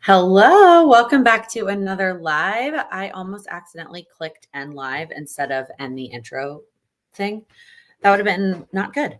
Hello, welcome back to another live. I almost accidentally clicked end live instead of end the intro thing. That would have been not good.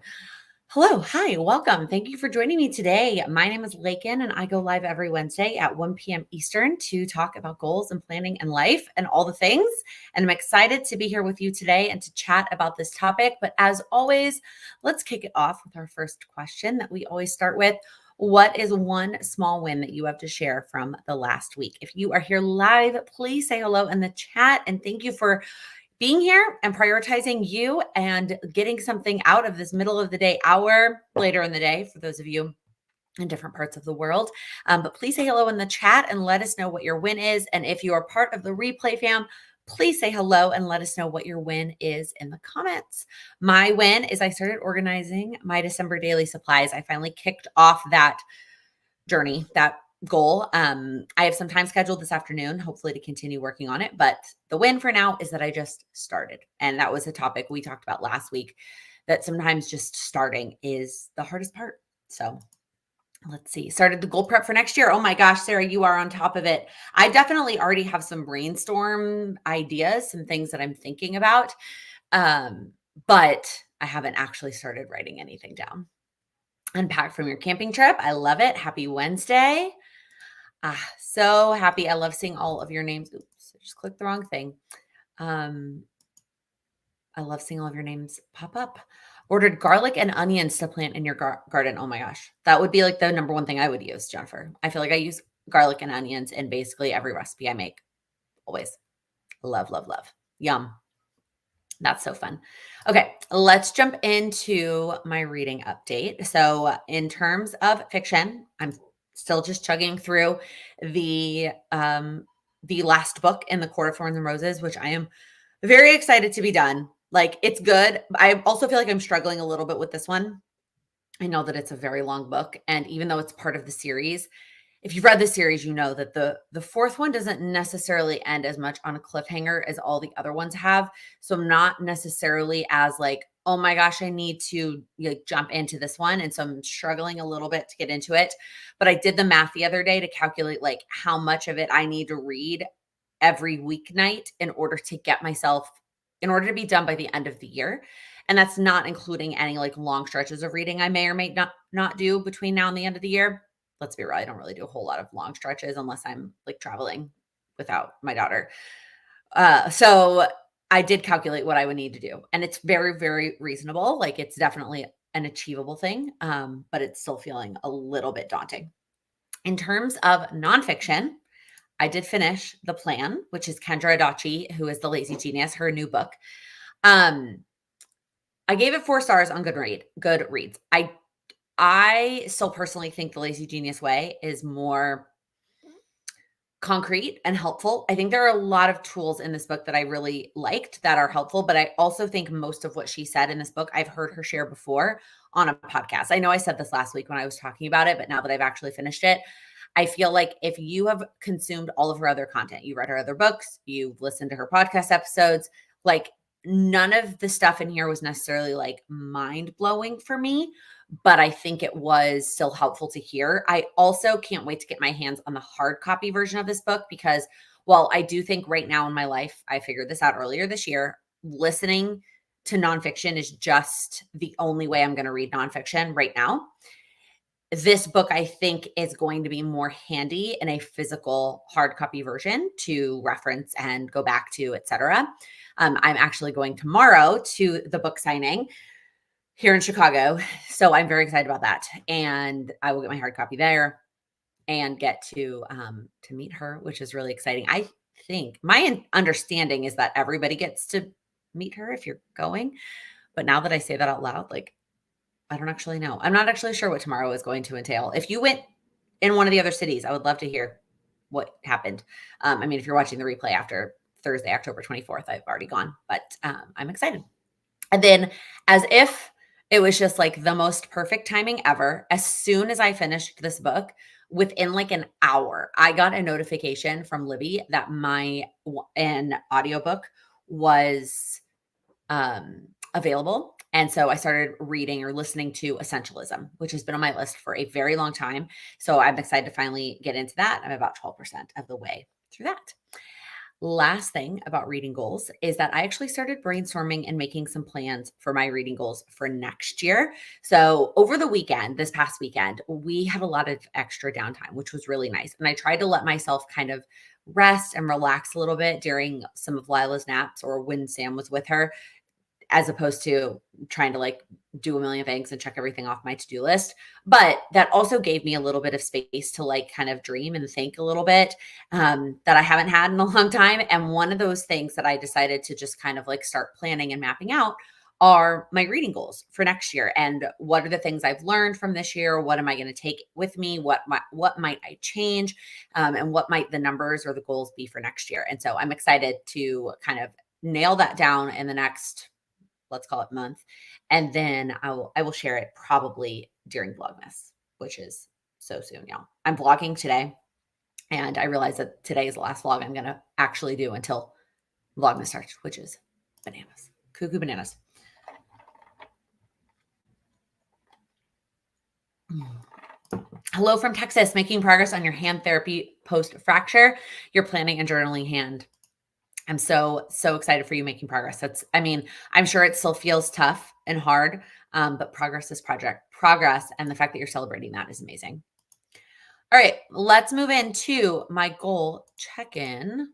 Hello, hi, welcome. Thank you for joining me today. My name is Laken, and I go live every Wednesday at 1 p.m. Eastern to talk about goals and planning and life and all the things. And I'm excited to be here with you today and to chat about this topic. But as always, let's kick it off with our first question that we always start with. What is one small win that you have to share from the last week? If you are here live, please say hello in the chat. And thank you for being here and prioritizing you and getting something out of this middle of the day hour later in the day for those of you in different parts of the world. But please say hello in the chat and let us know what your win is. And if you are part of the replay fam, please say hello and let us know what your win is in the comments. My win is I started organizing my December daily supplies. I finally kicked off that journey, that goal. I have some time scheduled this afternoon, hopefully to continue working on it. But the win for now is that I just started. And that was a topic we talked about last week, that sometimes just starting is the hardest part. So let's see. Started the goal prep for next year. Oh my gosh, Sarah, you are on top of it. I definitely already have some brainstorm ideas, some things that I'm thinking about. But I haven't actually started writing anything down. Unpack from your camping trip. I love it. Happy Wednesday. So happy. I love seeing all of your names. Oops, I just clicked the wrong thing. I love seeing all of your names pop up. Ordered garlic and onions to plant in your garden. Oh my gosh. That would be like the number one thing I would use, Jennifer. I feel like I use garlic and onions in basically every recipe I make. Always. Love, love, love. Yum. That's so fun. Okay, let's jump into my reading update. So in terms of fiction, I'm still just chugging through the last book in the Court of Thorns and Roses, which I am very excited to be done. Like, it's good. I also feel like I'm struggling a little bit with this one. I know that it's a very long book, and even though it's part of the series, if you've read the series, you know that the fourth one doesn't necessarily end as much on a cliffhanger as all the other ones have. So I'm not necessarily as like, oh my gosh, I need to jump into this one. And so I'm struggling a little bit to get into it. But I did the math the other day to calculate like how much of it I need to read every weeknight in order to get myself, in order to be done by the end of the year. And that's not including any like long stretches of reading I may or may not do between now and the end of the year. Let's be real, I don't really do a whole lot of long stretches unless I'm like traveling without my daughter. So I did calculate what I would need to do. And it's very, very reasonable. Like, it's definitely an achievable thing, but it's still feeling a little bit daunting. In terms of nonfiction, I did finish The Plan, which is Kendra Adachi, who is the lazy genius, her new book. I gave it 4 stars on Goodreads. I still personally think The Lazy Genius Way is more concrete and helpful. I think there are a lot of tools in this book that I really liked that are helpful, but I also think most of what she said in this book, I've heard her share before on a podcast. I know I said this last week when I was talking about it, but now that I've actually finished it, I feel like if you have consumed all of her other content, you read her other books, you've listened to her podcast episodes, like, none of the stuff in here was necessarily like mind blowing for me, but I think it was still helpful to hear. I also can't wait to get my hands on the hard copy version of this book because while I do think right now in my life, I figured this out earlier this year, listening to nonfiction is just the only way I'm going to read nonfiction right now. This book, I think, is going to be more handy in a physical hard copy version to reference and go back to, etc. I'm actually going tomorrow to the book signing here in Chicago. So I'm very excited about that. And I will get my hard copy there and get to meet her, which is really exciting. I think my understanding is that everybody gets to meet her if you're going. But now that I say that out loud, like, I don't actually know. I'm not actually sure what tomorrow is going to entail. If you went in one of the other cities, I would love to hear what happened. I mean, if you're watching the replay after Thursday, October 24th, I've already gone, but I'm excited. And then, as if it was just like the most perfect timing ever, as soon as I finished this book, within like an hour, I got a notification from Libby that an audiobook was available. And so I started reading or listening to Essentialism, which has been on my list for a very long time. So I'm excited to finally get into that. I'm about 12% of the way through that. Last thing about reading goals is that I actually started brainstorming and making some plans for my reading goals for next year. So, over the weekend, this past weekend, we had a lot of extra downtime, which was really nice. And I tried to let myself kind of rest and relax a little bit during some of Lila's naps or when Sam was with her, as opposed to trying to like do a million things and check everything off my to-do list. But that also gave me a little bit of space to like kind of dream and think a little bit, that I haven't had in a long time. And one of those things that I decided to just kind of like start planning and mapping out are my reading goals for next year. And what are the things I've learned from this year? What am I going to take with me? What might I change? And what might the numbers or the goals be for next year? And so I'm excited to kind of nail that down in the next, let's call it, month. And then I will share it probably during Vlogmas, which is so soon, y'all. I'm vlogging today, and I realize that today is the last vlog I'm going to actually do until Vlogmas starts, which is bananas, cuckoo bananas. Hello from Texas, making progress on your hand therapy post fracture, your planning and journaling hand. I'm so excited for you making progress. I'm sure it still feels tough and hard, but progress is progress. And the fact that you're celebrating that is amazing. All right, let's move into my goal check-in.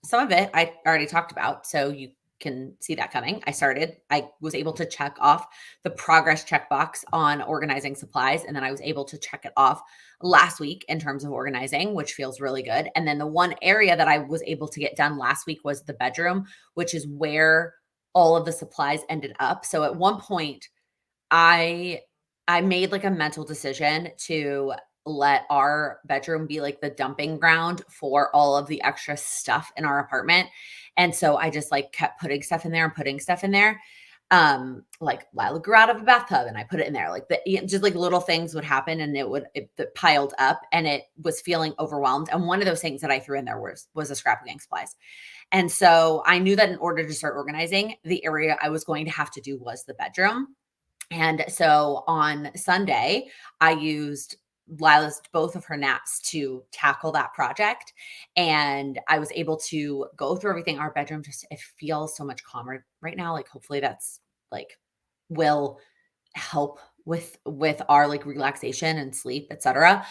Some of it I already talked about, so you can see that coming. I was able to check off the progress checkbox on organizing supplies, and then I was able to check it off last week in terms of organizing, which feels really good. And then the one area that I was able to get done last week was the bedroom, which is where all of the supplies ended up. So at one point, I I made like a mental decision to let our bedroom be like the dumping ground for all of the extra stuff in our apartment. And so I just like kept putting stuff in there and putting stuff in there. Like Lila grew out of a bathtub and I put it in there. Like just like little things would happen and it piled up and it was feeling overwhelmed. And one of those things that I threw in there was a scrapbooking supplies. And so I knew that in order to start organizing, the area I was going to have to do was the bedroom. And so on Sunday, I used Lila's both of her naps to tackle that project. And I was able to go through everything. Our bedroom just, it feels so much calmer right now. Like hopefully that's like will help with our like relaxation and sleep, etc.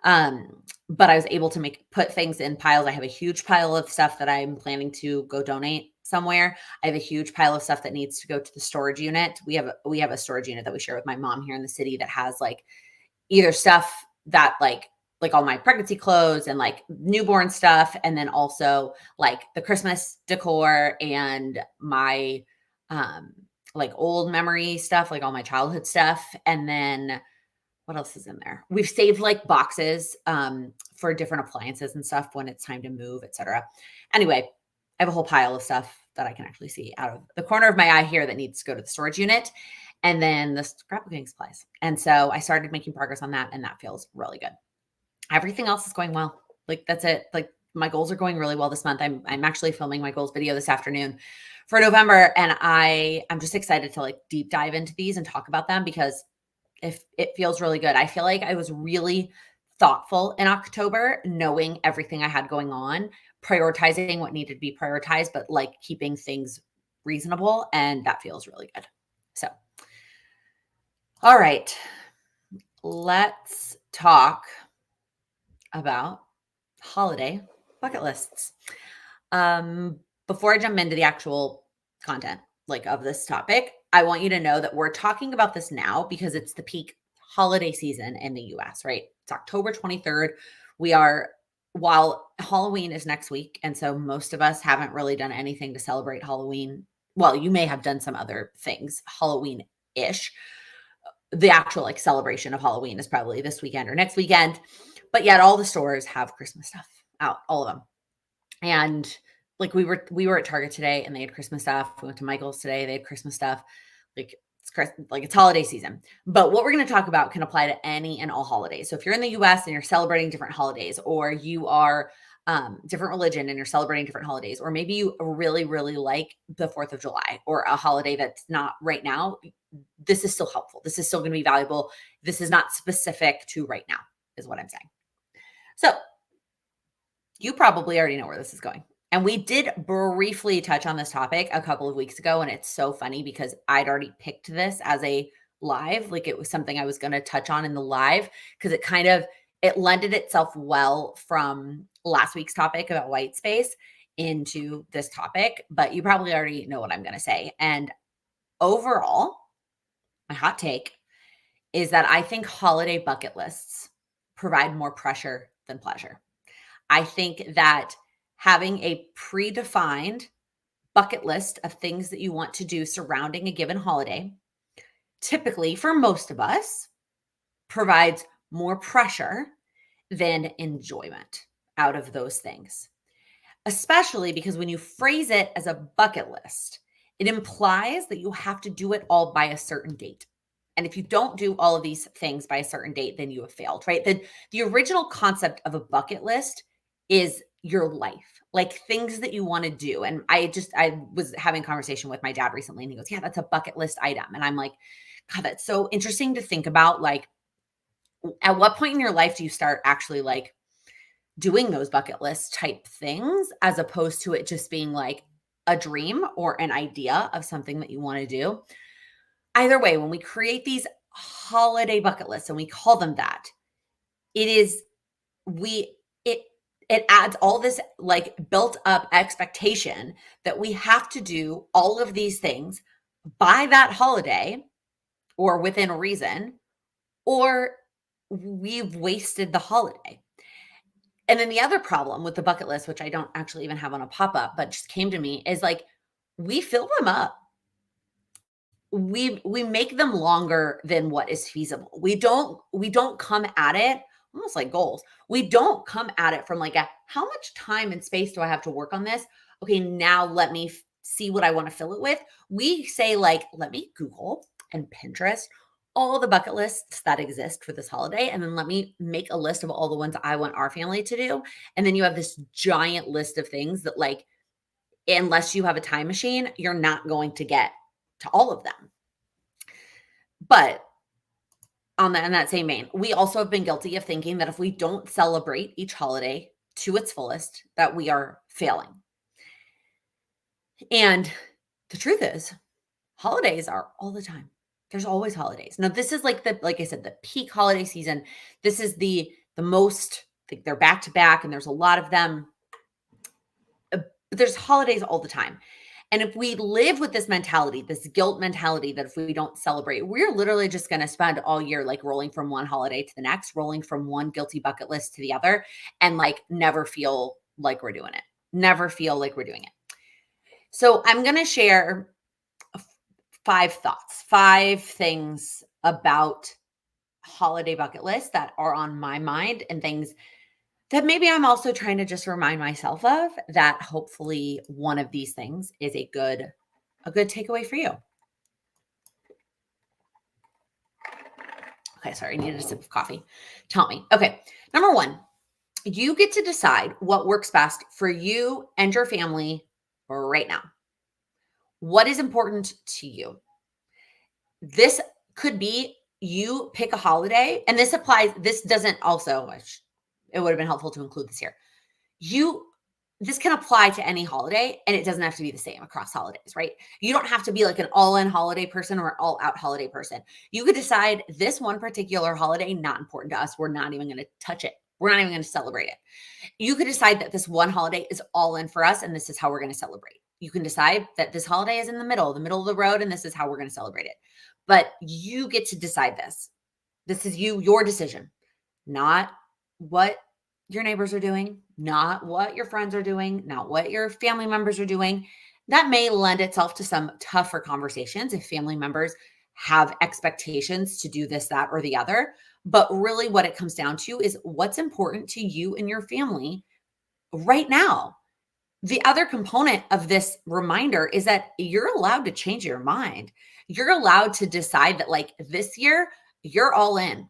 But I was able to put things in piles. I have a huge pile of stuff that I'm planning to go donate somewhere. I have a huge pile of stuff that needs to go to the storage unit. We have a storage unit that we share with my mom here in the city that has like either stuff that like all my pregnancy clothes and like newborn stuff, and then also like the Christmas decor and my like old memory stuff, like all my childhood stuff. And then what else is in there? We've saved like boxes for different appliances and stuff when it's time to move, etc. Anyway, I have a whole pile of stuff that I can actually see out of the corner of my eye here that needs to go to the storage unit, and then the scrapbooking supplies. And so I started making progress on that, and that feels really good. Everything else is going well. Like that's it. Like my goals are going really well this month. I'm actually filming my goals video this afternoon for November, and I'm just excited to like deep dive into these and talk about them because if it feels really good. I feel like I was really thoughtful in October, knowing everything I had going on, prioritizing what needed to be prioritized, but like keeping things reasonable. And that feels really good. So, all right, let's talk about holiday bucket lists. Before I jump into the actual content like of this topic, I want you to know that we're talking about this now because it's the peak holiday season in the US, right? It's October 23rd. While Halloween is next week, and so most of us haven't really done anything to celebrate Halloween. Well, you may have done some other things Halloween-ish. The actual like celebration of Halloween is probably this weekend or next weekend, but yet all the stores have Christmas stuff out, all of them. And like we were at Target today and they had Christmas stuff. We went to Michael's today, they had Christmas stuff. Like it's holiday season. But what we're going to talk about can apply to any and all holidays. So if you're in the US and you're celebrating different holidays, or you are different religion and you're celebrating different holidays, or maybe you really, really like the 4th of July or a holiday that's not right now, this is still helpful. This is still going to be valuable. This is not specific to right now, is what I'm saying. So you probably already know where this is going. And we did briefly touch on this topic a couple of weeks ago. And it's so funny because I'd already picked this as a live, like it was something I was going to touch on in the live because it lended itself well from last week's topic about white space into this topic, but you probably already know what I'm going to say. And overall, my hot take is that I think holiday bucket lists provide more pressure than pleasure. I think that having a predefined bucket list of things that you want to do surrounding a given holiday, typically for most of us, provides more pressure than enjoyment out of those things. Especially because when you phrase it as a bucket list, it implies that you have to do it all by a certain date. And if you don't do all of these things by a certain date, then you have failed, right? The original concept of a bucket list is your life, like things that you want to do. And I was having a conversation with my dad recently and he goes, yeah, that's a bucket list item. And I'm like, God, that's so interesting to think about. Like, at what point in your life do you start actually like doing those bucket list type things as opposed to it just being like a dream or an idea of something that you want to do? Either way, when we create these holiday bucket lists and we call them that, it adds all this like built up expectation that we have to do all of these things by that holiday or within a reason, or we've wasted the holiday. And then the other problem with the bucket list, which I don't actually even have on a pop-up, but just came to me, is like we fill them up. We make them longer than what is feasible. We don't come at it almost like goals. We don't come at it from like how much time and space do I have to work on this? Okay, now let me see what I want to fill it with. We say like, let me Google and Pinterest all the bucket lists that exist for this holiday. And then let me make a list of all the ones I want our family to do. And then you have this giant list of things that like, unless you have a time machine, you're not going to get to all of them. But in that same vein, we also have been guilty of thinking that if we don't celebrate each holiday to its fullest, that we are failing. And the truth is, holidays are all the time. There's always holidays. Now, this is like I said, the peak holiday season. This is the most, I think they're back to back and there's a lot of them. But there's holidays all the time. And if we live with this mentality, this guilt mentality that if we don't celebrate, we're literally just going to spend all year like rolling from one holiday to the next, rolling from one guilty bucket list to the other, and like never feel like we're doing it. Never feel like we're doing it. So I'm going to share 5 thoughts, 5 things about holiday bucket lists that are on my mind and things that maybe I'm also trying to just remind myself of, that hopefully one of these things is a good takeaway for you. Okay, sorry, I needed a sip of coffee to help me. Okay, number 1, you get to decide what works best for you and your family right now. What is important to you? This could be you pick a holiday, and this applies, this doesn't also, it would have been helpful to include this here. This can apply to any holiday, and it doesn't have to be the same across holidays, right? You don't have to be like an all-in holiday person or an all-out holiday person. You could decide this one particular holiday, not important to us. We're not even going to touch it. We're not even going to celebrate it. You could decide that this one holiday is all in for us, and this is how we're going to celebrate. You can decide that this holiday is in the middle of the road, and this is how we're going to celebrate it. But you get to decide this. This is your decision, not what your neighbors are doing, not what your friends are doing, not what your family members are doing. That may lend itself to some tougher conversations if family members have expectations to do this, that, or the other. But really what it comes down to is what's important to you and your family right now. The other component of this reminder is that you're allowed to change your mind. You're allowed to decide that like this year, you're all in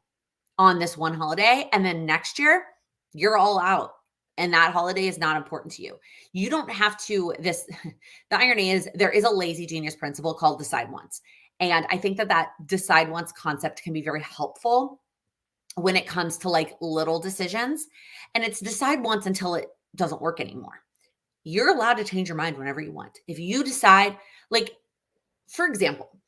on this one holiday. And then next year, you're all out and that holiday is not important to you. You don't have to this the irony is there is a lazy genius principle called decide once. And I think that that decide once concept can be very helpful when it comes to like little decisions. And it's decide once until it doesn't work anymore. You're allowed to change your mind whenever you want. If you decide, like, for example,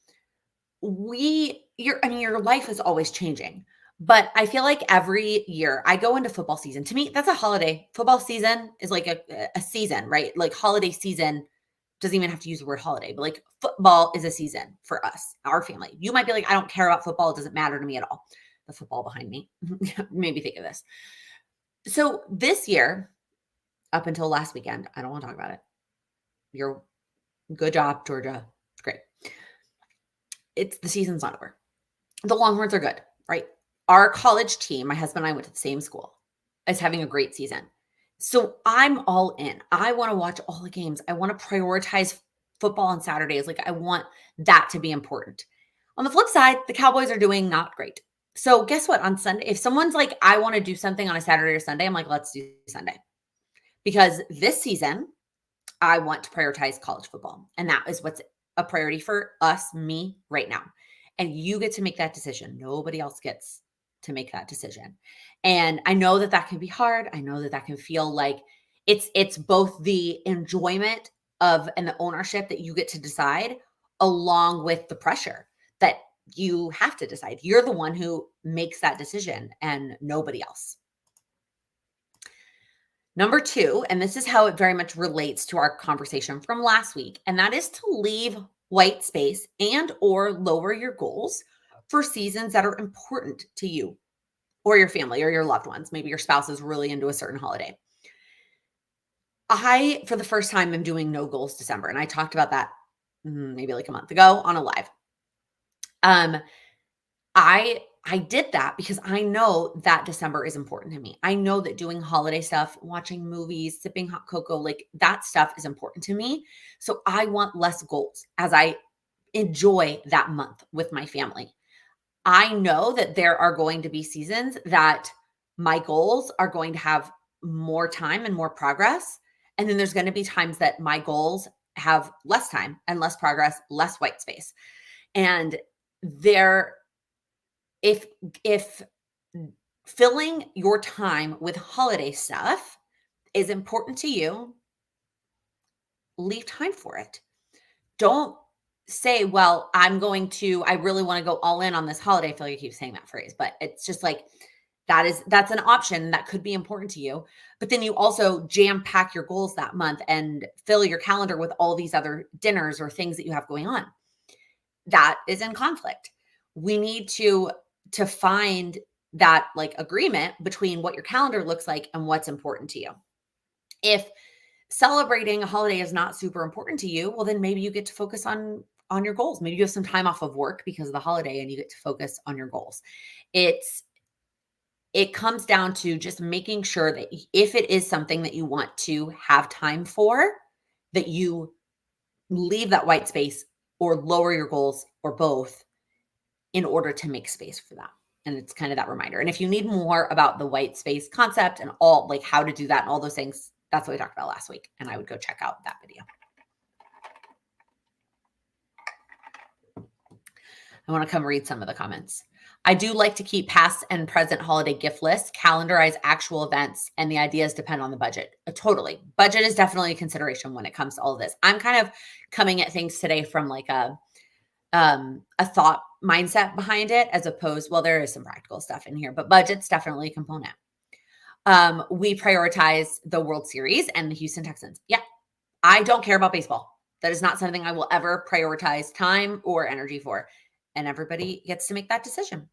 your life is always changing. But I feel like every year I go into football season. To me, that's a holiday. Football season is like a season, right? Like holiday season doesn't even have to use the word holiday, but like football is a season for us, our family. You might be like, I don't care about football. It doesn't matter to me at all. The football behind me made me think of this. So this year, up until last weekend, I don't want to talk about it. You're good job, Georgia. Great. It's the season's not over. The Longhorns are good, right? Our college team, my husband and I went to the same school, is having a great season. So I'm all in. I want to watch all the games. I want to prioritize football on Saturdays. Like I want that to be important. On the flip side, the Cowboys are doing not great. So guess what? On Sunday, if someone's like, I want to do something on a Saturday or Sunday, I'm like, let's do Sunday. Because this season, I want to prioritize college football. And that is what's a priority for us, me, right now. And you get to make that decision. Nobody else gets to make that decision. And I know that that can be hard. I know that that can feel like it's both the enjoyment of and the ownership that you get to decide along with the pressure that you have to decide. You're the one who makes that decision and nobody else. Number 2, and this is how it very much relates to our conversation from last week, and that is to leave white space and or lower your goals for seasons that are important to you or your family or your loved ones. Maybe your spouse is really into a certain holiday. I, for the first time, am doing no goals December, and I talked about that maybe like a month ago on a live. I did that because I know that December is important to me. I know that doing holiday stuff, watching movies, sipping hot cocoa, like that stuff is important to me. So I want less goals as I enjoy that month with my family. I know that there are going to be seasons that my goals are going to have more time and more progress. And then there's going to be times that my goals have less time and less progress, less white space. And if filling your time with holiday stuff is important to you, leave time for it. Don't say, well, I really want to go all in on this holiday. I feel like I keep saying that phrase, but it's just like, that's an option that could be important to you. But then you also jam pack your goals that month and fill your calendar with all these other dinners or things that you have going on. That is in conflict. We need to find that like agreement between what your calendar looks like and what's important to you. If celebrating a holiday is not super important to you, well, then maybe you get to focus on your goals. Maybe you have some time off of work because of the holiday and you get to focus on your goals. It comes down to just making sure that if it is something that you want to have time for, that you leave that white space or lower your goals or both in order to make space for that. And it's kind of that reminder. And if you need more about the white space concept and all like how to do that and all those things, that's what we talked about last week. And I would go check out that video. I want to come read some of the comments. I do like to keep past and present holiday gift lists, calendarize actual events, and the ideas depend on the budget. Totally. Budget is definitely a consideration when it comes to all of this. I'm kind of coming at things today from like a thought mindset behind it, as opposed, well, there is some practical stuff in here, but budget's definitely a component. We prioritize the World Series and the Houston Texans. Yeah. I don't care about baseball. That is not something I will ever prioritize time or energy for. And everybody gets to make that decision.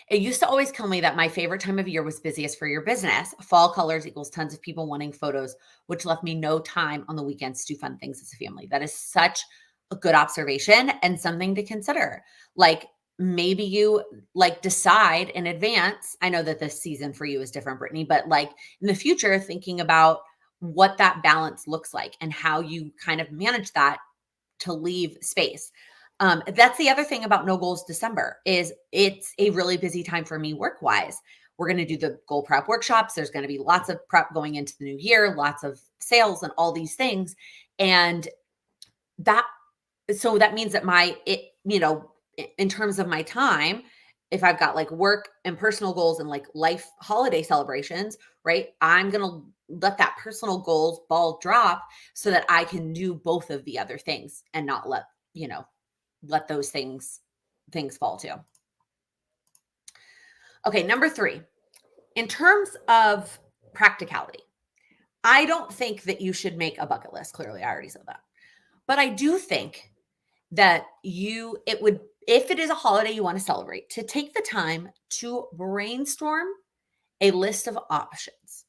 It used to always kill me that my favorite time of year was busiest for your business. Fall colors equals tons of people wanting photos, which left me no time on the weekends to do fun things as a family. That is such a good observation and something to consider. Like maybe you like decide in advance. I know that this season for you is different, Brittany, but like in the future, thinking about what that balance looks like and how you kind of manage that to leave space. That's the other thing about No Goals December is it's a really busy time for me work-wise. We're going to do the goal prep workshops. There's going to be lots of prep going into the new year, lots of sales and all these things. And so that means that in terms of my time, if I've got like work and personal goals and like life holiday celebrations, right? I'm going to let that personal goals ball drop so that I can do both of the other things and not let those things fall too. Okay, number 3, in terms of practicality, I don't think that you should make a bucket list. Clearly, I already said that. But I do think that if it is a holiday you want to celebrate, to take the time to brainstorm a list of options,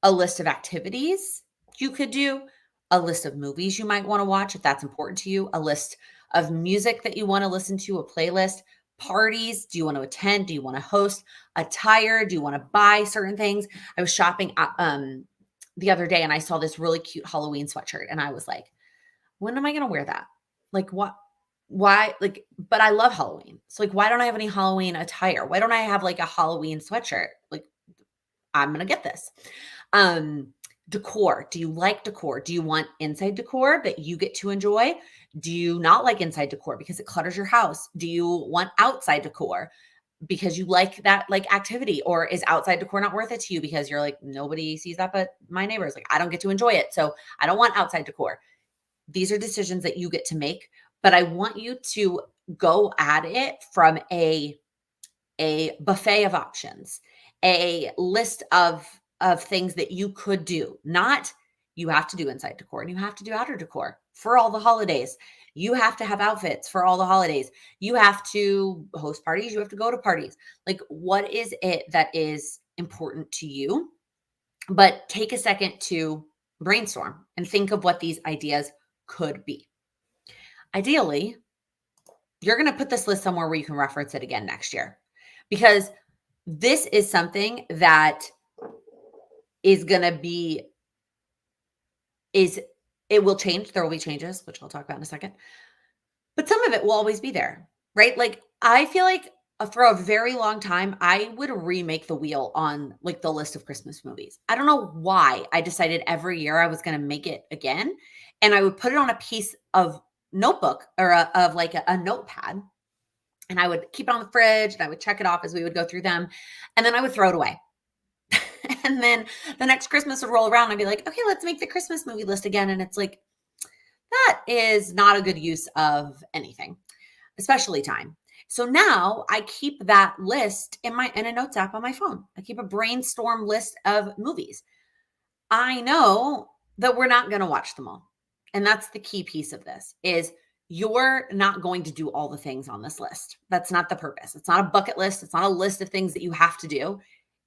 a list of activities you could do, a list of movies you might want to watch if that's important to you, a list of music that you want to listen to, a playlist, parties. Do you want to attend? Do you want to host? Attire? Do you want to buy certain things? I was shopping the other day and I saw this really cute Halloween sweatshirt and I was like, when am I going to wear that? Like what? Why? Like, but I love Halloween. So like, why don't I have any Halloween attire? Why don't I have like a Halloween sweatshirt? Like, I'm going to get this. Decor. Do you like decor? Do you want inside decor that you get to enjoy? Do you not like inside decor because it clutters your house? Do you want outside decor because you like that like activity, or is outside decor not worth it to you because you're like, nobody sees that but my neighbors, like I don't get to enjoy it. So I don't want outside decor. These are decisions that you get to make, but I want you to go at it from a buffet of options, a list of things that you could do. Not you have to do inside decor and you have to do outer decor for all the holidays. You have to have outfits for all the holidays. You have to host parties. You have to go to parties. Like, what is it that is important to you? But take a second to brainstorm and think of what these ideas could be. Ideally, you're going to put this list somewhere where you can reference it again next year, because this is something that is going to be, it will change. There will be changes, which I'll talk about in a second, but some of it will always be there, right? Like, I feel like for a very long time, I would remake the wheel on like the list of Christmas movies. I don't know why I decided every year I was going to make it again. And I would put it on a piece of notebook or of like a notepad. And I would keep it on the fridge and I would check it off as we would go through them. And then I would throw it away. And then the next Christmas would roll around and I'd be like, okay, let's make the Christmas movie list again. And it's like, that is not a good use of anything, especially time. So now I keep that list in a notes app on my phone. I keep a brainstorm list of movies. I know that we're not going to watch them all. And that's the key piece of this is you're not going to do all the things on this list. That's not the purpose. It's not a bucket list. It's not a list of things that you have to do.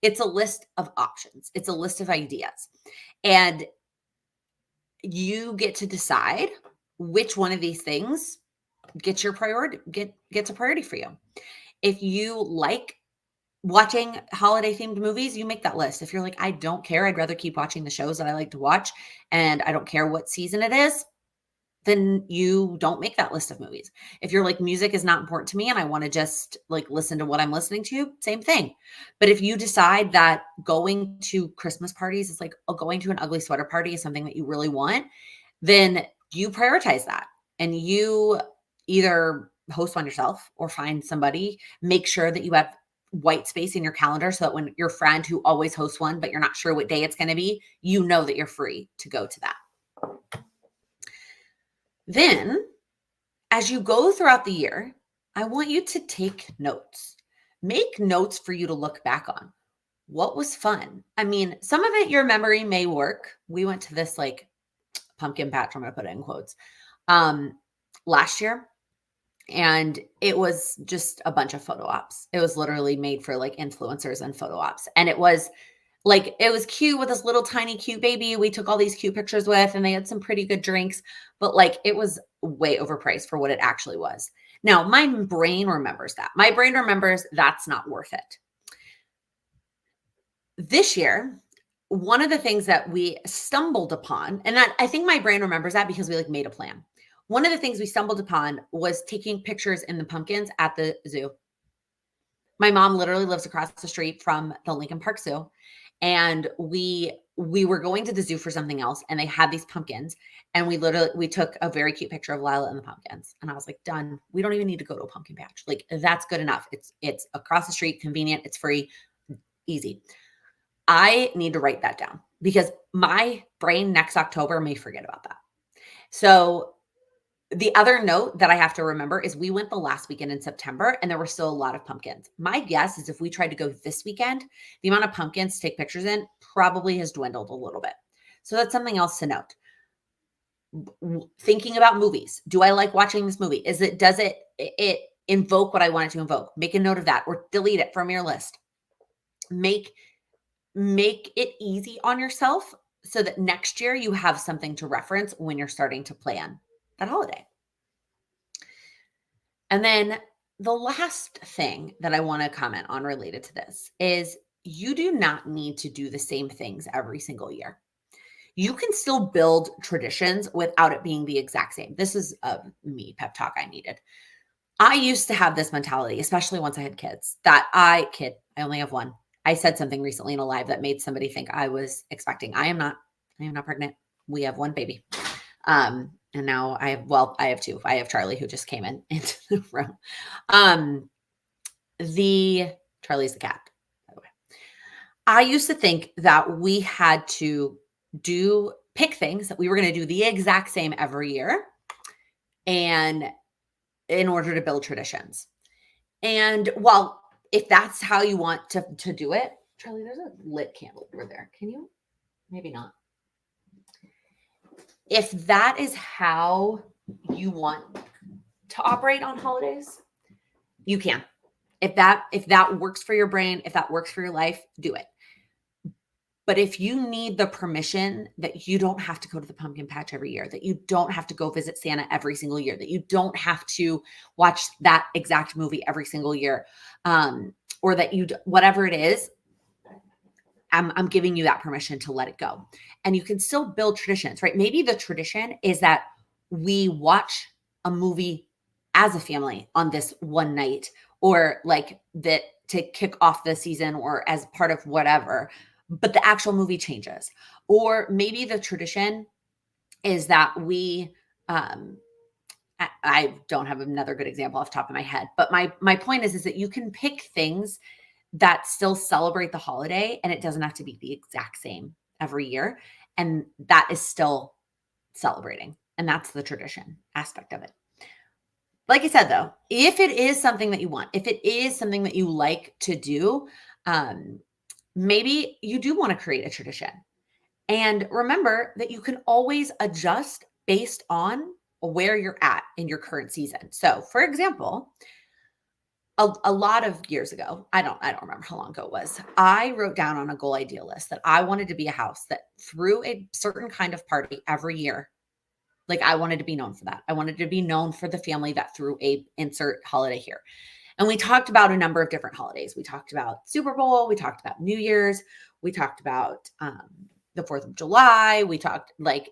It's a list of options. It's a list of ideas. And you get to decide which one of these things gets a priority for you. If you like watching holiday themed movies, you make that list. If you're like, I don't care, I'd rather keep watching the shows that I like to watch and I don't care what season it is, then you don't make that list of movies. If you're like, music is not important to me and I want to just like listen to what I'm listening to, same thing. But if you decide that going to Christmas parties is like going to an ugly sweater party is something that you really want, then you prioritize that and you either host one yourself or find somebody. Make sure that you have white space in your calendar so that when your friend who always hosts one, but you're not sure what day it's going to be, you know that you're free to go to that. Then, as you go throughout the year, I want you to take notes. Make notes for you to look back on. What was fun? I mean, some of it, your memory may work. We went to this like pumpkin patch, I'm going to put it in quotes, last year. And it was just a bunch of photo ops. It was literally made for like influencers and photo ops. And it was like, it was cute with this little tiny cute baby we took all these cute pictures with, and they had some pretty good drinks, but like it was way overpriced for what it actually was. Now, my brain remembers that. My brain remembers that's not worth it. This year, one of the things that we stumbled upon, and that I think my brain remembers that because we like made a plan. One of the things we stumbled upon was taking pictures in the pumpkins at the zoo. My mom literally lives across the street from the Lincoln Park Zoo, and we were going to the zoo for something else, and they had these pumpkins, and we took a very cute picture of Lila and the pumpkins, and I was like, done. We don't even need to go to a pumpkin patch. Like, that's good enough. It's across the street, convenient, it's free, easy. I need to write that down because my brain next October may forget about that. So the other note that I have to remember is we went the last weekend in September and there were still a lot of pumpkins. My guess is if we tried to go this weekend, the amount of pumpkins to take pictures in probably has dwindled a little bit. So that's something else to note. Thinking about movies. Do I like watching this movie? Does it invoke what I want it to invoke? Make a note of that or delete it from your list. Make it easy on yourself so that next year you have something to reference when you're starting to plan that holiday. And then the last thing that I want to comment on related to this is you do not need to do the same things every single year. You can still build traditions without it being the exact same. This is me pep talk I needed. I used to have this mentality, especially once I had kids, I only have one. I said something recently in a live that made somebody think I was expecting. I am not pregnant. We have one baby. And now I have two. I have Charlie who just came into the room. Charlie's the cat, by the way. I used to think that we had to pick things that we were going to do the exact same every year and in order to build traditions. And if that's how you want to do it, Charlie, there's a lit candle over there. Can you? Maybe not. If that is how you want to operate on holidays, you can. If that works for your brain, if that works for your life, do it. But if you need the permission that you don't have to go to the pumpkin patch every year, that you don't have to go visit Santa every single year, that you don't have to watch that exact movie every single year, or that whatever it is, I'm giving you that permission to let it go. And you can still build traditions, right? Maybe the tradition is that we watch a movie as a family on this one night, or like that to kick off the season or as part of whatever, but the actual movie changes. Or maybe the tradition is that we, I don't have another good example off the top of my head, but my point is that you can pick things that still celebrate the holiday and it doesn't have to be the exact same every year. And that is still celebrating. And that's the tradition aspect of it. Like I said, though, if it is something that you want, if it is something that you like to do, maybe you do want to create a tradition. And remember that you can always adjust based on where you're at in your current season. So, for example, a lot of years ago, I don't remember how long ago it was, I wrote down on a goal idea list that I wanted to be a house that threw a certain kind of party every year. Like, I wanted to be known for that. I wanted to be known for the family that threw a insert holiday here. And we talked about a number of different holidays. We talked about Super Bowl. We talked about New Year's. We talked about the 4th of July.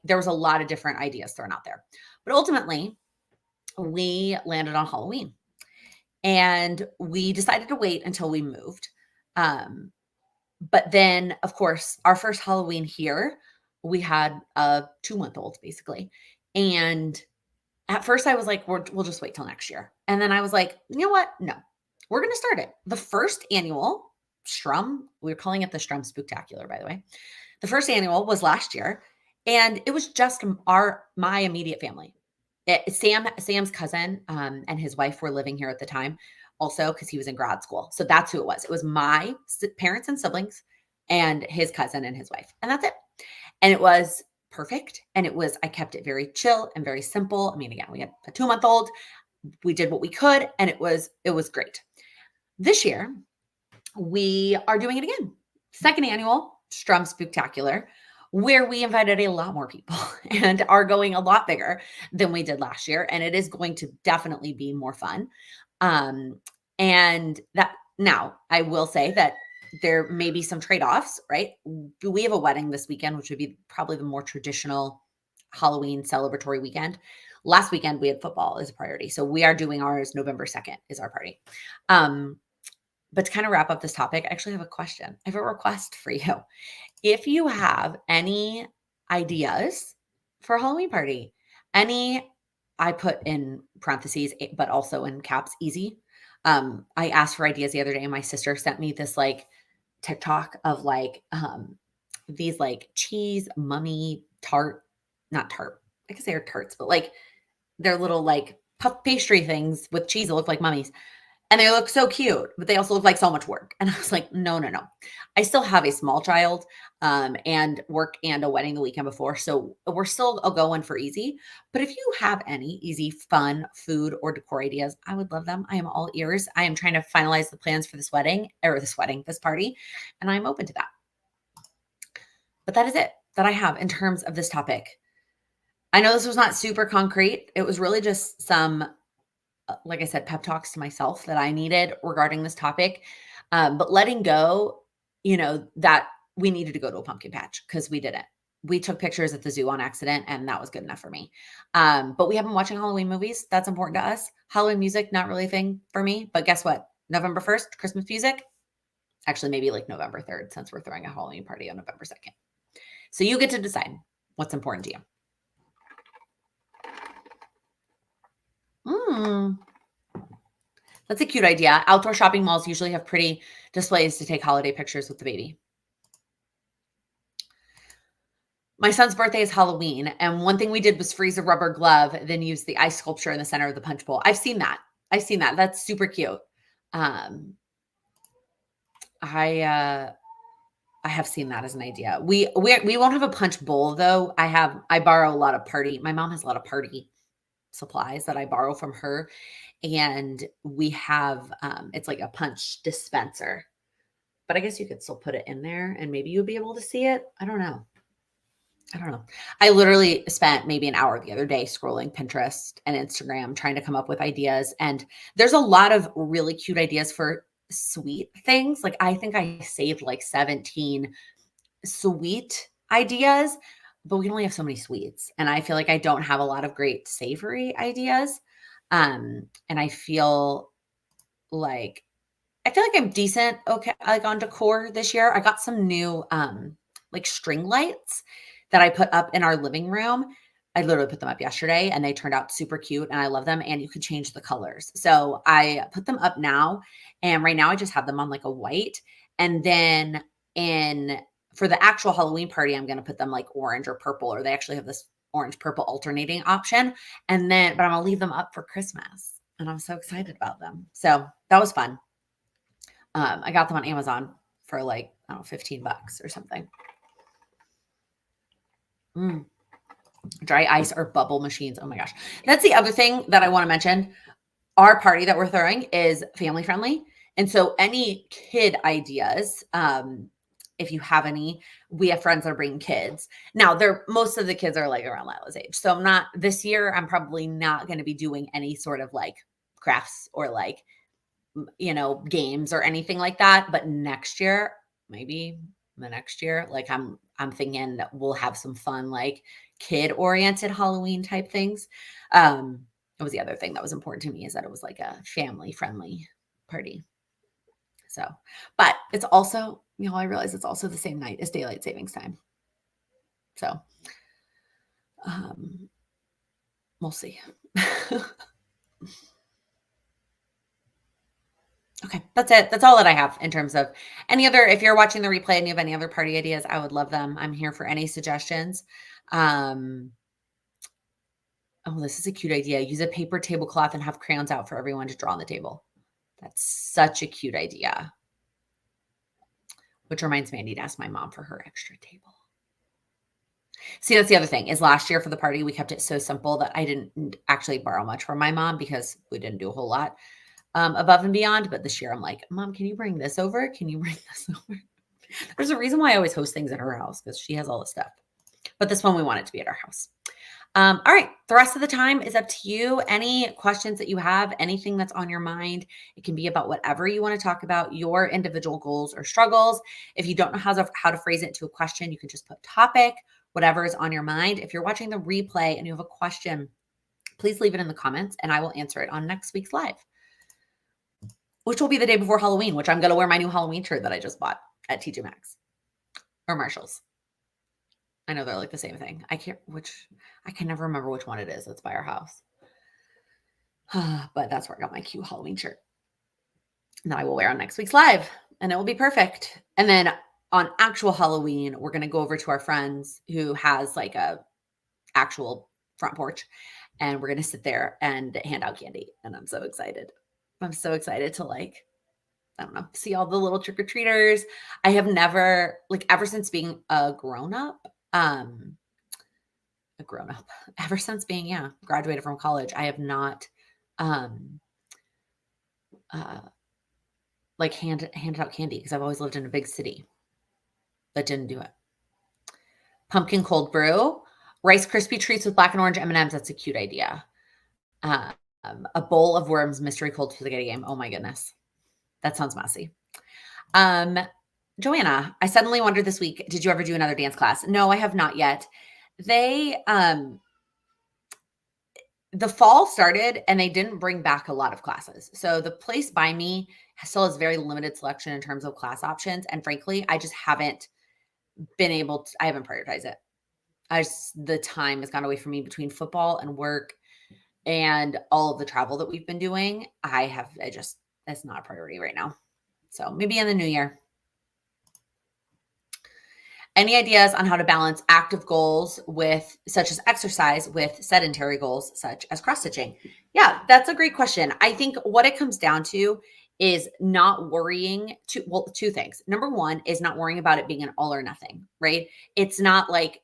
There was a lot of different ideas thrown out there. But ultimately, we landed on Halloween. And we decided to wait until we moved. But then, of course, our first Halloween here, we had a 2-month-old basically. And at first I was like, we'll just wait till next year. And then I was like, you know what? No, we're going to start it. The first annual Strum, we were calling it the Strum Spooktacular, by the way. The first annual was last year. And it was just my immediate family. Sam's cousin and his wife were living here at the time also because he was in grad school. So that's who it was. It was my parents and siblings and his cousin and his wife. And that's it. And it was perfect. And I kept it very chill and very simple. I mean, again, we had a 2-month-old. We did what we could and it was great. This year, we are doing it again. Second annual Strum Spooktacular, where we invited a lot more people and are going a lot bigger than we did last year. And it is going to definitely be more fun. And that now I will say that there may be some trade-offs, right? We have a wedding this weekend, which would be probably the more traditional Halloween celebratory weekend. Last weekend, we had football as a priority. So we are doing ours November 2nd is our party. But to kind of wrap up this topic, I actually have a question. I have a request for you. If you have any ideas for a Halloween party, any, I put in parentheses, but also in caps, easy. I asked for ideas the other day, and my sister sent me this like TikTok of like these like cheese mummy tart, not tart. I guess they are tarts, but like they're little like puff pastry things with cheese that look like mummies. And they look so cute, but they also look like so much work. And I was like, no, no, no. I still have a small child and work and a wedding the weekend before. So we're still going for easy. But if you have any easy, fun food or decor ideas, I would love them. I am all ears. I am trying to finalize the plans for this this party, and I'm open to that. But that is it that I have in terms of this topic. I know this was not super concrete. It was really just some, like I said, pep talks to myself that I needed regarding this topic. But letting go, that we needed to go to a pumpkin patch because we didn't. We took pictures at the zoo on accident, and that was good enough for me. But we have been watching Halloween movies. That's important to us. Halloween music, not really a thing for me. But guess what? November 1st, Christmas music. Actually, maybe like November 3rd, since we're throwing a Halloween party on November 2nd. So you get to decide what's important to you. That's a cute idea. Outdoor shopping malls usually have pretty displays to take holiday pictures with the baby. My son's birthday is Halloween, and one thing we did was freeze a rubber glove, then use the ice sculpture in the center of the punch bowl. I've seen that. That's super cute. I have seen that as an idea. We won't have a punch bowl though. I borrow a lot of my mom has a lot of party supplies that I borrow from her. And we have, it's like a punch dispenser, but I guess you could still put it in there and maybe you'll be able to see it. I don't know. I literally spent maybe an hour the other day scrolling Pinterest and Instagram, trying to come up with ideas. And there's a lot of really cute ideas for sweet things. Like I think I saved like 17 sweet ideas, but we only have so many sweets. And I feel like I don't have a lot of great savory ideas. And I feel like I'm decent, okay, like on decor this year. I got some new like string lights that I put up in our living room. I literally put them up yesterday and they turned out super cute and I love them, and you can change the colors. So I put them up now, and right now I just have them on like a white, and then for the actual Halloween party, I'm going to put them like orange or purple, or they actually have this orange purple alternating option. But I'm going to leave them up for Christmas, and I'm so excited about them. So that was fun. I got them on Amazon for like, I don't know, $15 or something. Dry ice or bubble machines. Oh my gosh. That's the other thing that I want to mention. Our party that we're throwing is family friendly. And so any kid ideas, if you have any, we have friends that are bringing kids. Now, most of the kids are like around Lila's age. So this year, I'm probably not going to be doing any sort of like crafts or like, games or anything like that. But next year, maybe the next year, like I'm thinking that we'll have some fun, like kid oriented Halloween type things. It was the other thing that was important to me, is that it was like a family friendly party. So, but it's also, I realize it's also the same night as daylight savings time. So, we'll see. Okay, that's it. That's all that I have in terms of if you're watching the replay and you have any other party ideas, I would love them. I'm here for any suggestions. Oh, this is a cute idea. Use a paper tablecloth and have crayons out for everyone to draw on the table. That's such a cute idea. Which reminds me, I need to ask my mom for her extra table. See, that's the other thing, is last year for the party, we kept it so simple that I didn't actually borrow much from my mom because we didn't do a whole lot above and beyond. But this year I'm like, Mom, can you bring this over? Can you bring this over? There's a reason why I always host things at her house, because she has all the stuff. But this one, we want it to be at our house. All right. The rest of the time is up to you. Any questions that you have, anything that's on your mind, it can be about whatever you want to talk about, your individual goals or struggles. If you don't know how to phrase it into a question, you can just put topic, whatever is on your mind. If you're watching the replay and you have a question, please leave it in the comments and I will answer it on next week's live. which will be the day before Halloween, which I'm going to wear my new Halloween shirt that I just bought at TJ Maxx or Marshall's. I know they're like the same thing. I can never remember which one it is. It's by our house. But that's where I got my cute Halloween shirt that I will wear on next week's live, and it will be perfect. And then on actual Halloween, we're going to go over to our friends who has like a actual front porch, and we're going to sit there and hand out candy. And I'm so excited. I'm so excited to like, I don't know, see all the little trick-or-treaters. I have never, like, ever since being a grown-up, ever since being, graduated from college, I have not, like handed out candy because I've always lived in a big city that didn't do it. Pumpkin cold brew, Rice Krispie treats with black and orange M&Ms. That's a cute idea. A bowl of worms, mystery cold spaghetti game. Oh my goodness. That sounds messy. Joanna, I suddenly wondered this week, did you ever do another dance class? No, I have not yet. They, the fall started and they didn't bring back a lot of classes. So the place by me still has very limited selection in terms of class options. And frankly, I just haven't been able to, I haven't prioritized it. The time has gone away from me between football and work and all of the travel that we've been doing. It's not a priority right now. So maybe in the new year. Any ideas on how to balance active goals such as exercise with sedentary goals such as cross-stitching? Yeah, that's a great question. I think what it comes down to is not worrying two things. Number one is not worrying about it being an all or nothing, right? It's not like,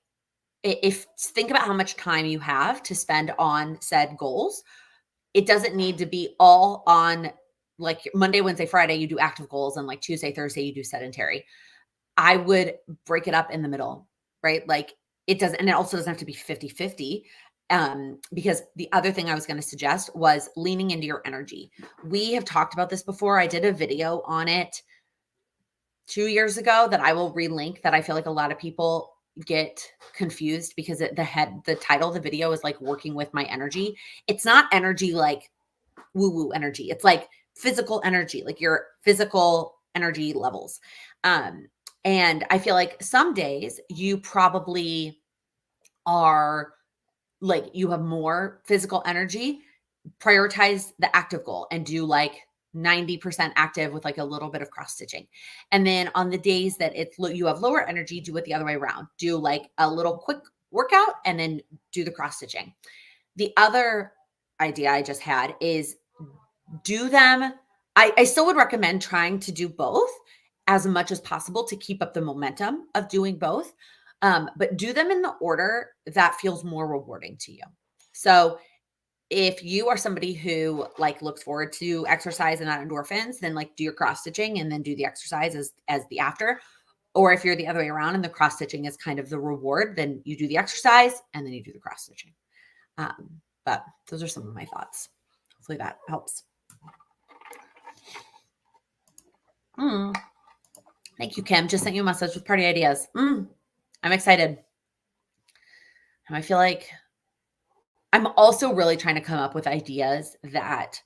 think about how much time you have to spend on said goals. It doesn't need to be all on like Monday, Wednesday, Friday, you do active goals, and like Tuesday, Thursday, you do sedentary. I would break it up in the middle, right? Like it also doesn't have to be 50-50. Because the other thing I was going to suggest was leaning into your energy. We have talked about this before. I did a video on it 2 years ago that I will relink, that I feel like a lot of people get confused because the title of the video is like working with my energy. It's not energy like woo-woo energy. It's like physical energy, like your physical energy levels. And I feel like some days you probably are like, you have more physical energy. Prioritize the active goal and do like 90% active with like a little bit of cross stitching. And then on the days that you have lower energy, do it the other way around. Do like a little quick workout and then do the cross stitching. The other idea I just had is do them. I still would recommend trying to do both as much as possible to keep up the momentum of doing both. But do them in the order that feels more rewarding to you. So if you are somebody who like looks forward to exercise and that endorphins, then like do your cross stitching and then do the exercise as the after. Or if you're the other way around and the cross stitching is kind of the reward, then you do the exercise and then you do the cross stitching. But those are some of my thoughts. Hopefully that helps. Thank you, Kim. Just sent you a message with party ideas. I'm excited. And I feel like I'm also really trying to come up with ideas that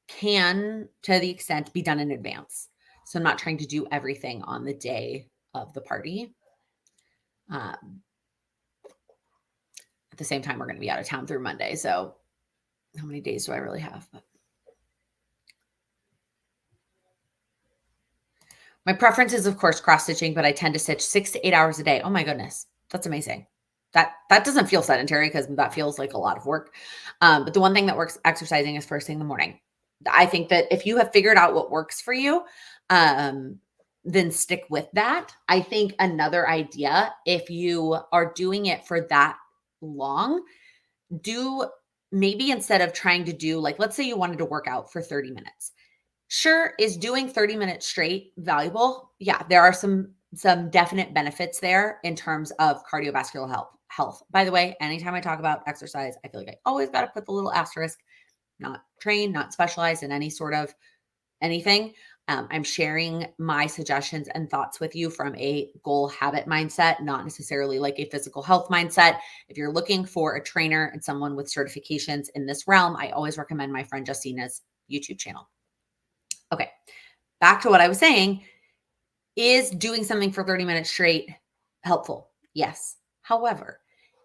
can, to the extent, be done in advance. So I'm not trying to do everything on the day of the party. At the same time, we're going to be out of town through Monday. So how many days do I really have? My preference is, of course, cross-stitching, but I tend to stitch 6 to 8 hours a day. Oh my goodness. That's amazing. That doesn't feel sedentary because that feels like a lot of work. But the one thing that works exercising is first thing in the morning. I think that if you have figured out what works for you, then stick with that. I think another idea, if you are doing it for that long, maybe instead of trying to do, like, let's say you wanted to work out for 30 minutes. Sure, is doing 30 minutes straight valuable? Yeah, there are some definite benefits there in terms of cardiovascular health. By the way, anytime I talk about exercise, I feel like I always got to put the little asterisk, not trained, not specialized in any sort of anything. I'm sharing my suggestions and thoughts with you from a goal habit mindset, not necessarily like a physical health mindset. If you're looking for a trainer and someone with certifications in this realm, I always recommend my friend Justina's YouTube channel. Okay, back to what I was saying. Is doing something for 30 minutes straight helpful? Yes. However,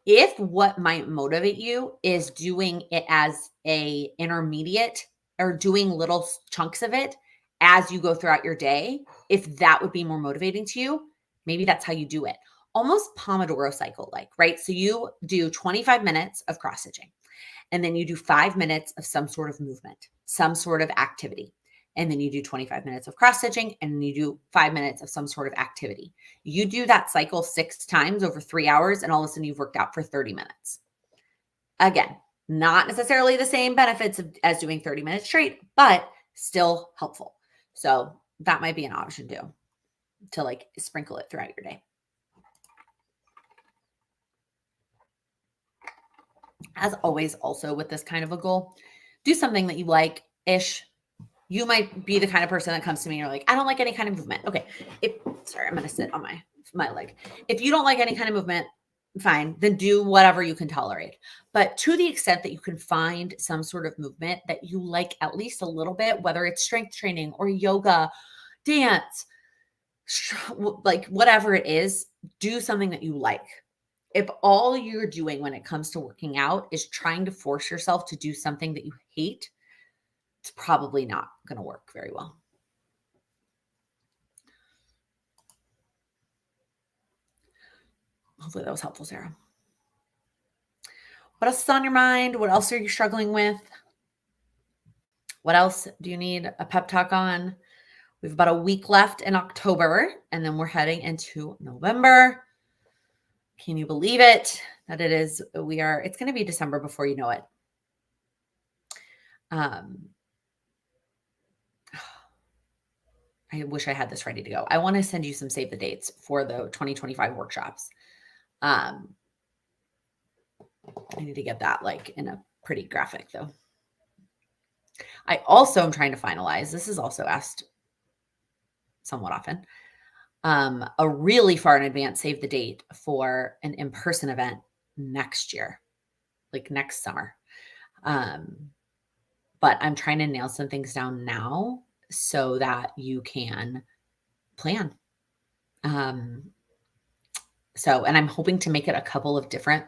if what might motivate you is doing it as a intermediate or doing little chunks of it as you go throughout your day, if that would be more motivating to you, maybe that's how you do it. Almost Pomodoro cycle like, right? So you do 25 minutes of cross stitching and then you do 5 minutes of some sort of movement, some sort of activity. And then you do 25 minutes of cross stitching and then you do 5 minutes of some sort of activity. You do that cycle 6 times over 3 hours and all of a sudden you've worked out for 30 minutes. Again, not necessarily the same benefits as doing 30 minutes straight, but still helpful. So that might be an option too, to like sprinkle it throughout your day. As always, also with this kind of a goal, do something that you like-ish. You might be the kind of person that comes to me and you're like, I don't like any kind of movement. Okay. Sorry, I'm going to sit on my leg. If you don't like any kind of movement, fine, then do whatever you can tolerate. But to the extent that you can find some sort of movement that you like at least a little bit, whether it's strength training or yoga, dance, like whatever it is, do something that you like. If all you're doing when it comes to working out is trying to force yourself to do something that you hate, it's probably not going to work very well. Hopefully that was helpful, Sarah. What else is on your mind? What else are you struggling with? What else do you need a pep talk on? We have about a week left in October, and then we're heading into November. Can you believe it? That it's going to be December before you know it. I wish I had this ready to go. I want to send you some save the dates for the 2025 workshops. I need to get that like in a pretty graphic though. I also am trying to finalize, this is also asked somewhat often, a really far in advance save the date for an in-person event next year, like next summer. But I'm trying to nail some things down now so that you can plan. And I'm hoping to make it a couple of different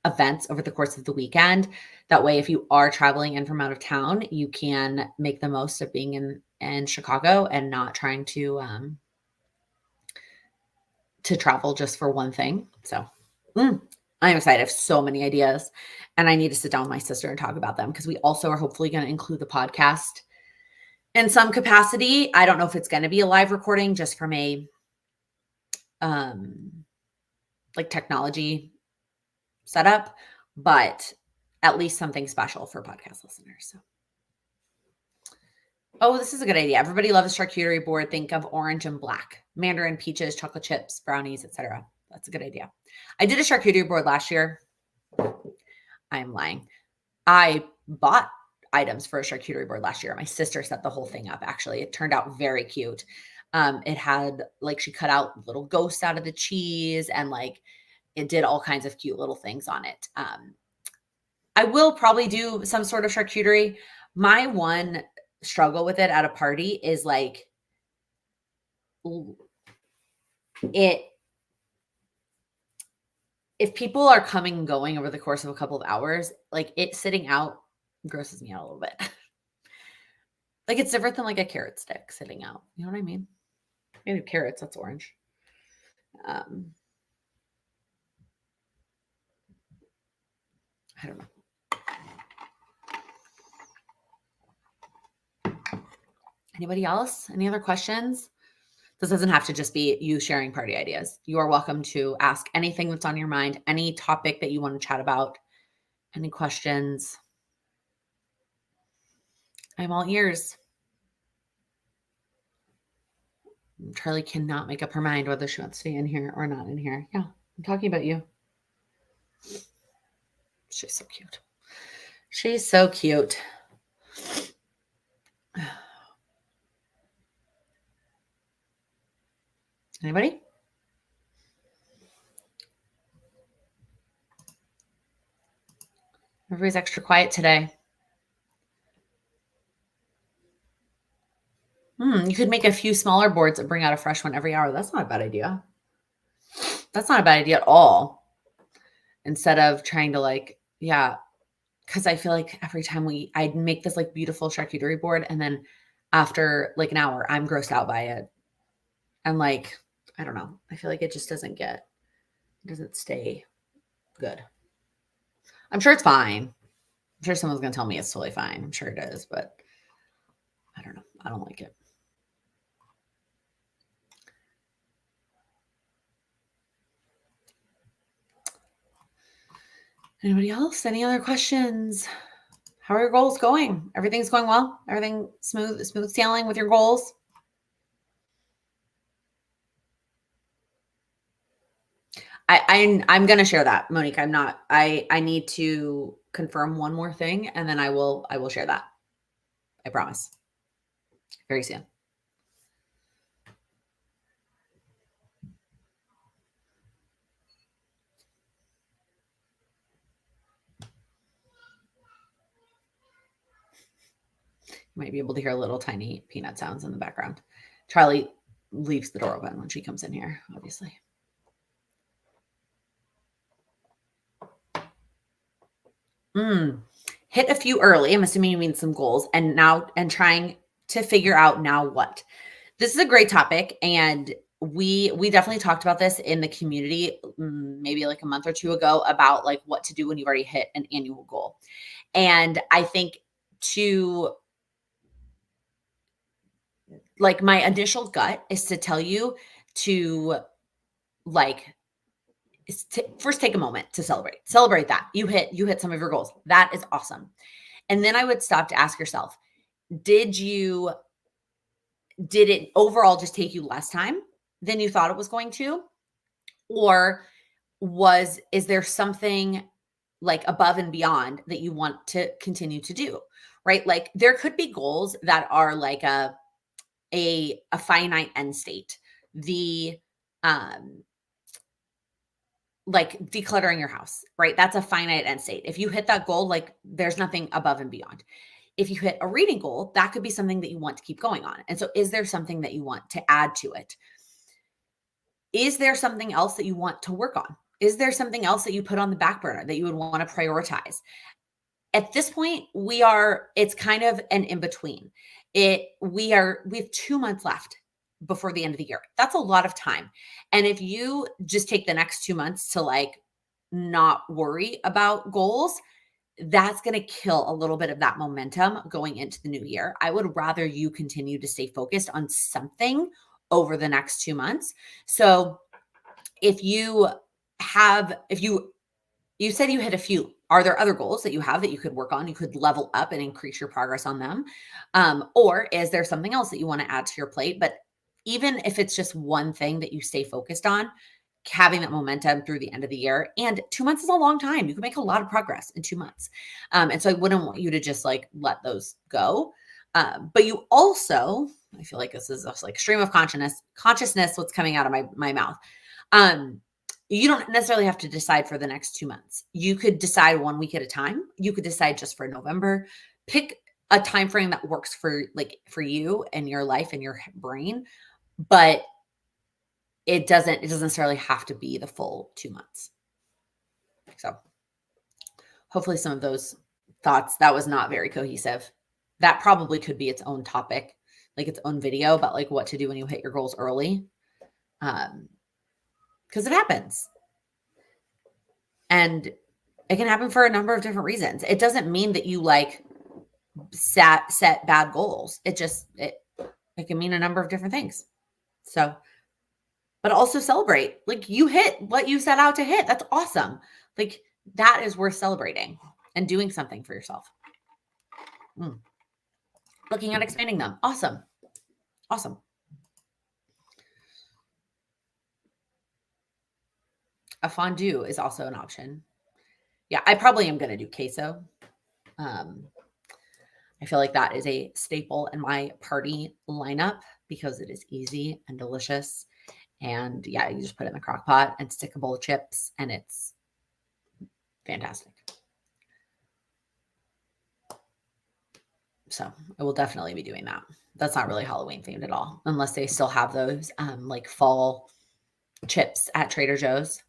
events over the course of the weekend. That way, if you are traveling in from out of town, you can make the most of being in Chicago and not trying to travel just for one thing. So I'm excited. I have so many ideas and I need to sit down with my sister and talk about them because we also are hopefully going to include the podcast in some capacity. I don't know if it's going to be a live recording just from a like technology setup, but at least something special for podcast listeners. So, oh, this is a good idea. Everybody loves a charcuterie board. Think of orange and black, mandarin, peaches, chocolate chips, brownies, etc. That's a good idea. I did a charcuterie board last year. I'm lying. I bought items for a charcuterie board last year. My sister set the whole thing up. Actually, it turned out very cute. It had like, she cut out little ghosts out of the cheese and like it did all kinds of cute little things on it. I will probably do some sort of charcuterie. My one struggle with it at a party is like if people are coming and going over the course of a couple of hours, like it sitting out grosses me out a little bit. Like it's different than like a carrot stick sitting out. You know what I mean? Maybe carrots, that's orange. I don't know. Anybody else? Any other questions? This doesn't have to just be you sharing party ideas. You are welcome to ask anything that's on your mind, any topic that you want to chat about, any questions. I'm all ears. Charlie cannot make up her mind whether she wants to be in here or not in here. Yeah, I'm talking about you. She's so cute. She's so cute. Anybody? Everybody's extra quiet today. You could make a few smaller boards and bring out a fresh one every hour. That's not a bad idea. That's not a bad idea at all. Instead of trying to like, yeah, because I feel like every time I'd make this like beautiful charcuterie board, and then after like an hour, I'm grossed out by it. And like, I don't know. I feel like it just doesn't stay good. I'm sure it's fine. I'm sure someone's gonna tell me it's totally fine. I'm sure it is, but I don't know. I don't like it. Anybody else? Any other questions? How are your goals going? Everything's going well? Everything smooth sailing with your goals? I'm gonna share that, Monique. I'm not. I need to confirm one more thing, and then I will share that. I promise. Very soon. You might be able to hear little tiny peanut sounds in the background. Charlie leaves the door open when she comes in here, obviously. Hit a few early. I'm assuming you mean some goals, and trying to figure out now what. This is a great topic, and we definitely talked about this in the community maybe like a month or two ago about like what to do when you've already hit an annual goal. And I think to like my initial gut is to tell you to like first take a moment to celebrate that you hit some of your goals. That is awesome. And then I would stop to ask yourself, did it overall just take you less time than you thought it was going to? Or is there something like above and beyond that you want to continue to do? Right? Like there could be goals that are like a finite end state. The like decluttering your house, right? That's a finite end state. If you hit that goal, like there's nothing above and beyond. If you hit a reading goal, that could be something that you want to keep going on. And so is there something that you want to add to it? Is there something else that you want to work on? Is there something else that you put on the back burner that you would want to prioritize? At this point, it's kind of an in between. We have 2 months left before the end of the year. That's a lot of time. And if you just take the next 2 months to like not worry about goals, that's going to kill a little bit of that momentum going into the new year. I would rather you continue to stay focused on something over the next 2 months. So if you said you hit a few, are there other goals that you have that you could work on? You could level up and increase your progress on them. Or is there something else that you want to add to your plate? But even if it's just one thing that you stay focused on, having that momentum through the end of the year, and 2 months is a long time. You can make a lot of progress in 2 months. And so I wouldn't want you to just like let those go. But you also, I feel like this is just like stream of consciousness, what's coming out of my mouth. You don't necessarily have to decide for the next 2 months. You could decide 1 week at a time. You could decide just for November. Pick a time frame that works for you and your life and your brain, but it doesn't necessarily have to be the full 2 months. So hopefully some of those thoughts, that was not very cohesive. That probably could be its own topic, like its own video about like what to do when you hit your goals early. Because it happens. And it can happen for a number of different reasons. It doesn't mean that you like set bad goals. It can mean a number of different things. So, but also celebrate. Like you hit what you set out to hit. That's awesome. Like that is worth celebrating and doing something for yourself. Looking at expanding them. Awesome. Awesome. A fondue is also an option. Yeah, I probably am going to do queso. I feel like that is a staple in my party lineup because it is easy and delicious. And yeah, you just put it in the crock pot and stick a bowl of chips, and it's fantastic. So I will definitely be doing that. That's not really Halloween themed at all, unless they still have those like fall chips at Trader Joe's.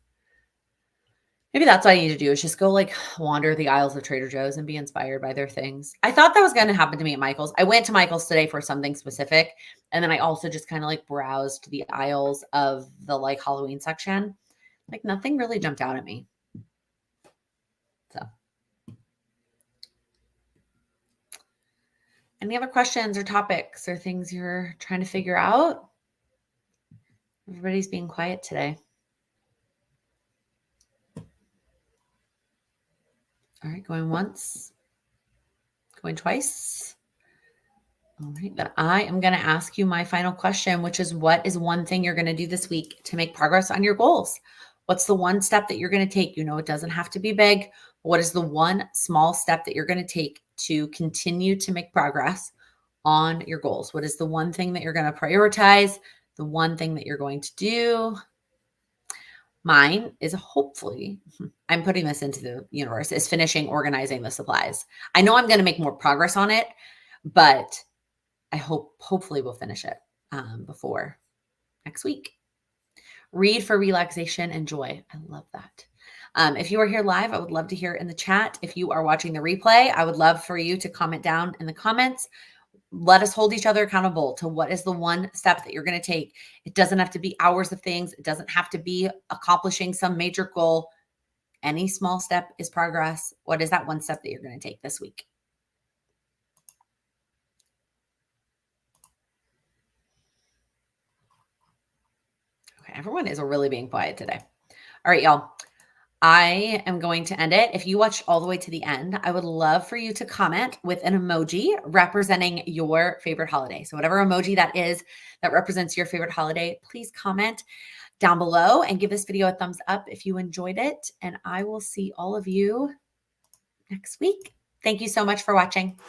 Maybe that's what I need to do is just go like wander the aisles of Trader Joe's and be inspired by their things. I thought that was going to happen to me at Michael's. I went to Michael's today for something specific. And then I also just kind of like browsed the aisles of the like Halloween section. Like nothing really jumped out at me. So any other questions or topics or things you're trying to figure out? Everybody's being quiet today. All right, going once, going twice. All right, then I am going to ask you my final question, which is what is one thing you're going to do this week to make progress on your goals? What's the one step that you're going to take? You know, it doesn't have to be big. What is the one small step that you're going to take to continue to make progress on your goals? What is the one thing that you're going to prioritize? The one thing that you're going to do? Mine is hopefully, I'm putting this into the universe, is finishing organizing the supplies. I know I'm going to make more progress on it, but I hopefully we'll finish it before next week. Read for relaxation and joy. I love that. If you are here live, I would love to hear in the chat. If you are watching the replay, I would love for you to comment down in the comments. Let us hold each other accountable to what is the one step that you're going to take. It doesn't have to be hours of things. It doesn't have to be accomplishing some major goal. Any small step is progress. What is that one step that you're going to take this week? Okay, everyone is really being quiet today. All right, y'all. I am going to end it. If you watched all the way to the end, I would love for you to comment with an emoji representing your favorite holiday. So whatever emoji that is that represents your favorite holiday, please comment down below and give this video a thumbs up if you enjoyed it. And I will see all of you next week. Thank you so much for watching.